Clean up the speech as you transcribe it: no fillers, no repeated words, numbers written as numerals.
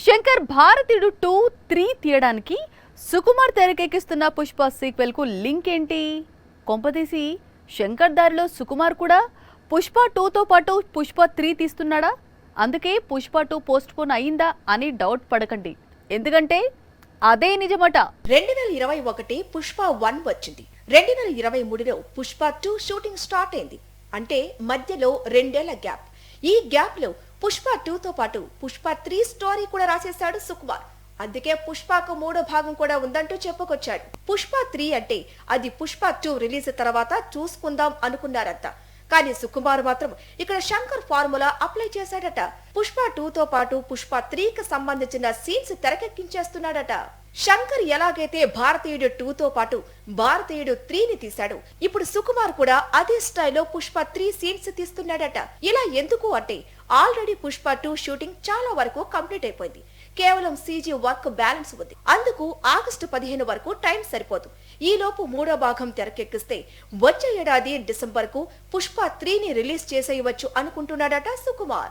శంకర్ భారతీయుడు 2, 3 తీయడానికి సుకుమార్ తెరకెక్కిస్తున్న పుష్ప సీక్వెల్ కు లింక్ ఏంటి? కొంపదీసి శంకర్ దారిలో సుకుమార్ కూడా పుష్ప 2తో పాటు పుష్ప 3 తీస్తున్నాడా? అందుకే పుష్ప 2 పోస్ట్ పోన్ అయిందా అని డౌట్ పడకండి, ఎందుకంటే అదే నిజమట. 2021 పుష్ప 1 వచ్చింది. 2023లో పుష్ప 2 షూటింగ్ స్టార్ట్ అయింది. అంటే మధ్యలో 2 ఏళ్ల గ్యాప్. ఈ గ్యాప్ లో పుష్ప 2తో పాటు పుష్ప 3 స్టోరీ కూడా రాసేశాడు సుకుమార్. అందుకే పుష్పకు 3వ భాగం కూడా ఉందంటూ చెప్పుకొచ్చాడు. పుష్ప 3 అంటే అది పుష్ప 2 రిలీజ్ తర్వాత చూసుకుందాం అనుకున్నారంట. కానీ సుకుమార్ మాత్రం ఇక్కడ శంకర్ ఫార్ములా అప్లై చేశాడట. పుష్ప 2తో పాటు పుష్ప 3కి సంబంధించిన సీన్స్ తెరకెక్కించేస్తున్నాడట. శంకర్ ఎలాగైతే భారతీయుడు 2తో పాటు భారతీయుడు 3ని తీశాడు, ఇప్పుడు సుకుమార్ కూడా అదే స్టైల్లో పుష్ప 3 సీన్స్ తీస్తున్నాడట. ఇలా ఎందుకు అంటే ఆల్రెడీ పుష్ప 2 షూటింగ్ చాలా వరకు కంప్లీట్ అయిపోయింది. కేవలం సీజీ వర్క్ బ్యాలెన్స్ ఉంది. అందుకు ఆగస్టు 15 వరకు టైం సరిపోదు. ఈ లోపు 3వ భాగం తెరకెక్కిస్తే వచ్చే ఏడాది డిసెంబర్ కు పుష్ప 3ని రిలీజ్ చేసేయవచ్చు అనుకుంటున్నాడట సుకుమార్.